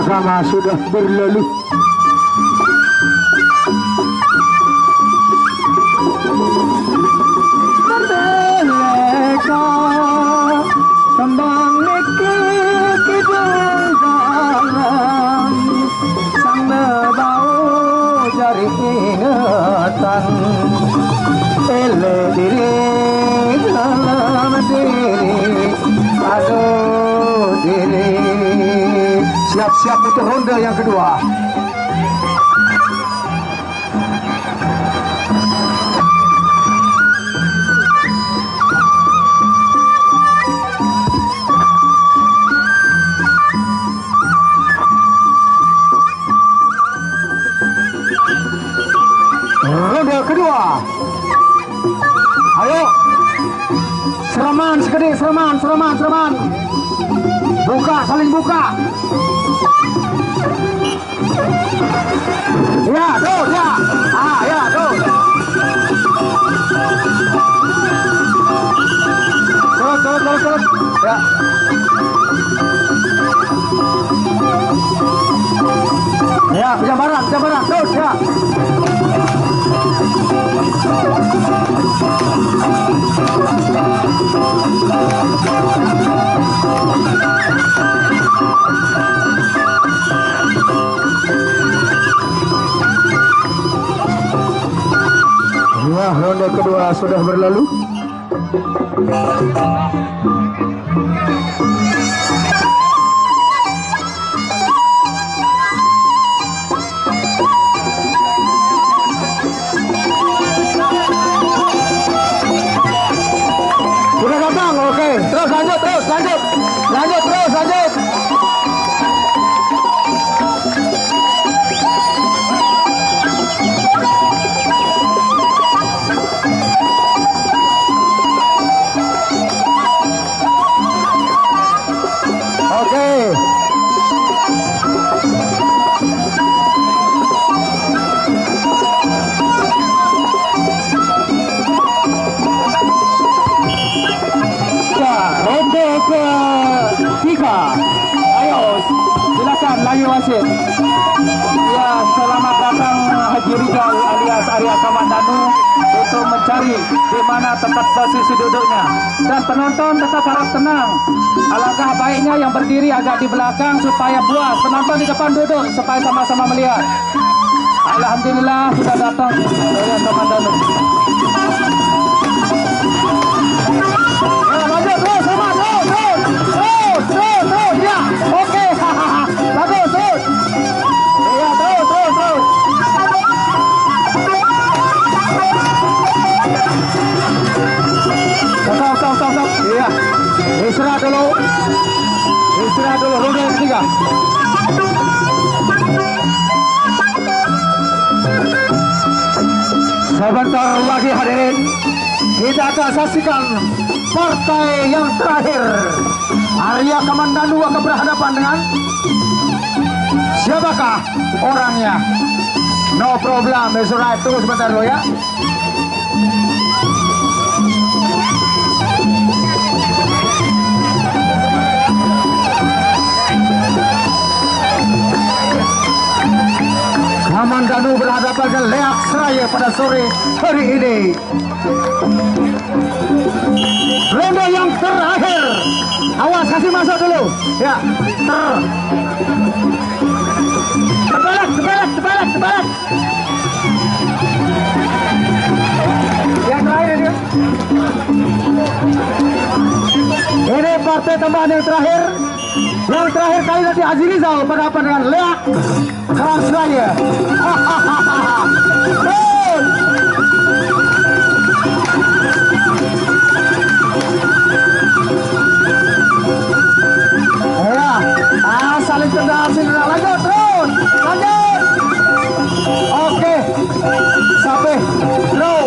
pertama sudah berlalu. Mereka kembang niki kidul dalam sang bau jari ingatan ele diri dalam diri aduh diri. Siap-siap untuk ronde yang kedua. Ronde kedua. Ayo. Sereman sekedip, sereman. Buka, saling buka. Ya, tuh, ya. Ya, tuh. Terus. Ya. Ya, jabaran, tuh, ya. Wah, ronde kedua sudah berlalu. Sudah datang, oke. Terus lanjut. Ketiga, ayo silakan lagi wasit. Ya, selamat datang Haji Rizal alias Arya Kamandanu untuk mencari di mana tempat posisi duduknya. Dan penonton tetap harap tenang. Alangkah baiknya yang berdiri agak di belakang supaya puas. Penonton di depan duduk supaya sama-sama melihat. Alhamdulillah sudah datang Arya Kamandanu. Istirahat dulu, ronde yang ketiga. Sebentar lagi hadirin, kita akan saksikan partai yang terakhir. Arya Kamandanu akan berhadapan dengan siapakah orangnya? No problem, it's alright. Tunggu sebentar dulu ya. Kamandanu berhadapan dengan Leak Seraya pada sore hari ini. Ronde yang terakhir. Awas, kasih masuk dulu. Ya, terbalik. Yang terakhir ini. Ini partai tambahan yang terakhir. Yang terakhir kali nanti Haji Rizal berhadapan dengan Leak Seraya. Saling tendang, lanjut terus, lanjut. Oke, sampai, terus.